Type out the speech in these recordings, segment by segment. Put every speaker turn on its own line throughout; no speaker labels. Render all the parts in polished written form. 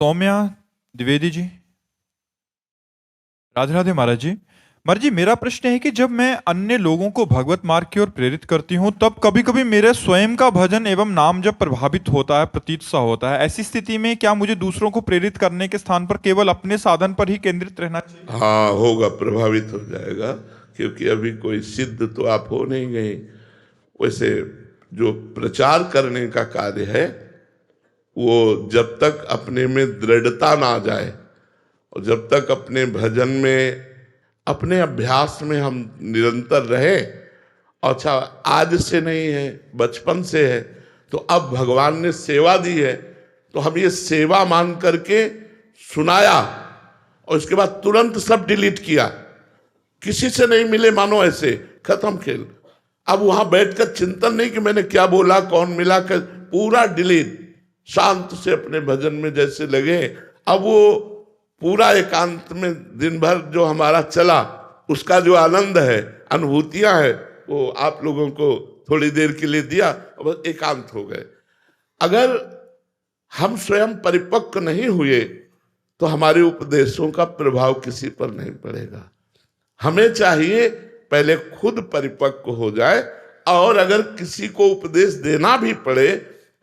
सौम्या द्विवेदी जी। राधे राधे महाराज जी। महाराज जी, मेरा प्रश्न है कि जब मैं अन्य लोगों को भगवत मार्ग की ओर प्रेरित करती हूँ तब कभी कभी मेरे स्वयं का भजन एवं नाम जब प्रभावित होता है, प्रतीत सा होता है। ऐसी स्थिति में क्या मुझे दूसरों को प्रेरित करने के स्थान पर केवल अपने साधन पर ही केंद्रित रहना चाहिए?
हाँ, होगा, प्रभावित हो जाएगा, क्योंकि अभी कोई सिद्ध तो आप हो नहीं गए। वैसे जो प्रचार करने का कार्य है वो जब तक अपने में दृढ़ता ना आ जाए और जब तक अपने भजन में, अपने अभ्यास में हम निरंतर रहे, अच्छा आज से नहीं है, बचपन से है, तो अब भगवान ने सेवा दी है तो हम ये सेवा मान करके सुनाया और उसके बाद तुरंत सब डिलीट किया, किसी से नहीं मिले, मानो ऐसे खत्म खेल। अब वहां बैठकर चिंतन नहीं कि मैंने क्या बोला, कौन मिला कर, पूरा डिलीट, शांत से अपने भजन में जैसे लगे। अब वो पूरा एकांत में दिन भर जो हमारा चला उसका जो आनंद है, अनुभूतियां है, वो आप लोगों को थोड़ी देर के लिए दिया और एकांत हो गए। अगर हम स्वयं परिपक्व नहीं हुए तो हमारे उपदेशों का प्रभाव किसी पर नहीं पड़ेगा। हमें चाहिए पहले खुद परिपक्व हो जाए, और अगर किसी को उपदेश देना भी पड़े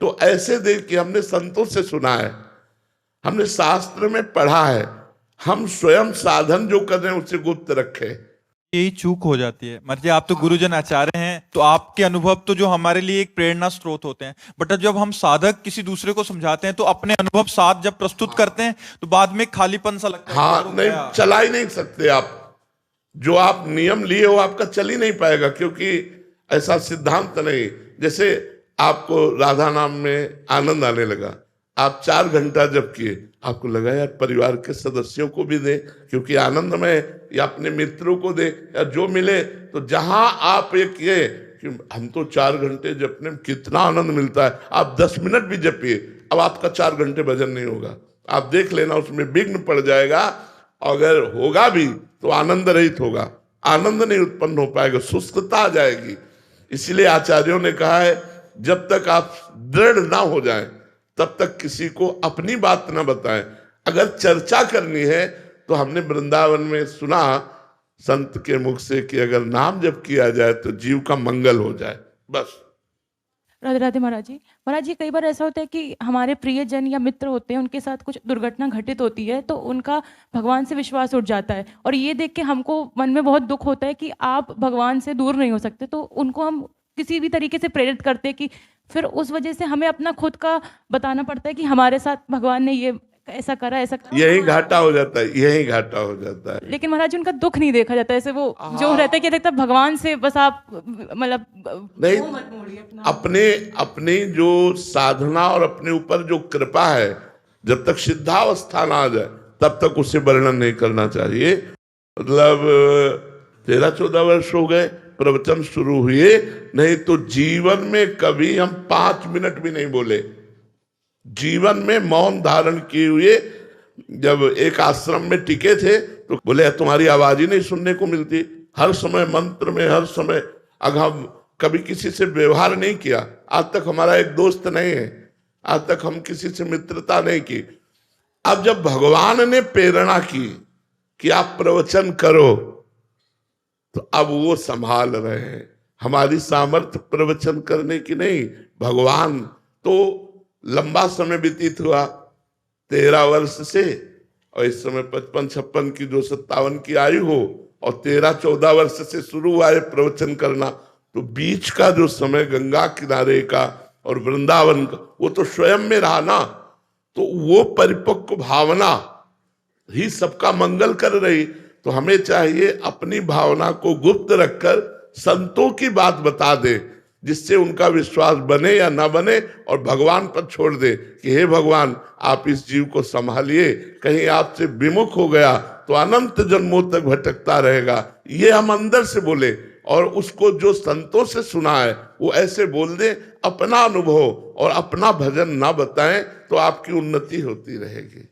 तो ऐसे दे कि हमने संतों से सुना है, हमने शास्त्र में पढ़ा है, हम स्वयं साधन जो कर रहे हैं उसे गुप्त रखें।
यही चूक हो जाती है। मर्जी आप तो गुरुजन आचार्य हैं, तो आपके अनुभव तो जो हमारे लिए एक प्रेरणा स्रोत होते हैं, बट जब हम साधक किसी दूसरे को समझाते हैं तो अपने अनुभव साथ जब प्रस्तुत करते हैं तो बाद में खालीपन सा लगता है।
हाँ, नहीं चला ही नहीं सकते आप, जो आप नियम लिए हो आपका चल ही नहीं पाएगा, क्योंकि ऐसा सिद्धांत नहीं। जैसे आपको राधा नाम में आनंद आने लगा, आप 4 घंटा जब किए, आपको लगा यार परिवार के सदस्यों को भी दे, क्योंकि आनंद में, या अपने मित्रों को दे, या जो मिले। तो जहां आप ये किए कि हम तो 4 घंटे जपने में कितना आनंद मिलता है, आप 10 मिनट भी जपिए, अब आपका 4 घंटे भजन नहीं होगा। आप देख लेना उसमें विघ्न पड़ जाएगा, अगर होगा भी तो आनंद रहित होगा, आनंद नहीं उत्पन्न हो पाएगा, शुष्कता आ जाएगी। इसलिए आचार्यों ने कहा है जब तक आप दृढ़ ना हो जाएं तब तक किसी को अपनी बात ना बताएं। अगर चर्चा करनी है तो हमने वृंदावन में सुना संत के मुख से कि अगर नाम जप किया जाए तो जीव का मंगल हो जाए, बस।
राधे राधे महाराज जी। महाराज जी, कई बार ऐसा होता है कि हमारे प्रियजन या मित्र होते हैं, उनके साथ कुछ दुर्घटना घटित होती है तो उनका भगवान से विश्वास उठ जाता है, और ये देख के हमको मन में बहुत दुख होता है कि आप भगवान से दूर नहीं हो सकते, तो उनको हम किसी भी तरीके से प्रेरित करते हैं कि फिर उस वजह से हमें अपना खुद का बताना पड़ता है कि हमारे साथ भगवान ने ये ऐसा करा, ऐसा करा।
यही घाटा हो जाता है, यही घाटा हो जाता है।
लेकिन महाराज जी, उनका दुख नहीं देखा जाता, ऐसे वो जो रहता है कि देखता भगवान से बस आप मतलब
नहीं,
वो मत मोड़िए अपना।
अपने अपनी जो साधना और अपने ऊपर जो कृपा है, जब तक सिद्धावस्था ना आ जाए तब तक उसे वर्णन नहीं करना चाहिए। मतलब 13-14 वर्ष हो गए प्रवचन शुरू हुए, नहीं तो जीवन में कभी हम 5 मिनट भी नहीं बोले। जीवन में मौन धारण किए हुए जब एक आश्रम में टिके थे तो बोले तुम्हारी आवाज ही नहीं सुनने को मिलती, हर समय मंत्र में, हर समय। अगर हम कभी किसी से व्यवहार नहीं किया, आज तक हमारा एक दोस्त नहीं है, आज तक हम किसी से मित्रता नहीं की। अब जब भगवान ने प्रेरणा की कि आप प्रवचन करो, तो अब वो संभाल रहे हैं। हमारी सामर्थ्य प्रवचन करने की नहीं, भगवान। तो लंबा समय व्यतीत हुआ 13 वर्ष से, और इस समय 55-56 की, जो 57 की आयु हो, और 13-14 वर्ष से शुरू हुआ है प्रवचन करना, तो बीच का जो समय गंगा किनारे का और वृंदावन का, वो तो स्वयं में रहा ना। तो वो परिपक्व भावना ही सबका मंगल कर रही। तो हमें चाहिए अपनी भावना को गुप्त रखकर संतों की बात बता दे, जिससे उनका विश्वास बने या ना बने, और भगवान पर छोड़ दे कि हे भगवान आप इस जीव को संभालिए, कहीं आपसे विमुख हो गया तो अनंत जन्मों तक भटकता रहेगा। ये हम अंदर से बोले, और उसको जो संतों से सुना है वो ऐसे बोल दे। अपना अनुभव और अपना भजन ना बताएं तो आपकी उन्नति होती रहेगी।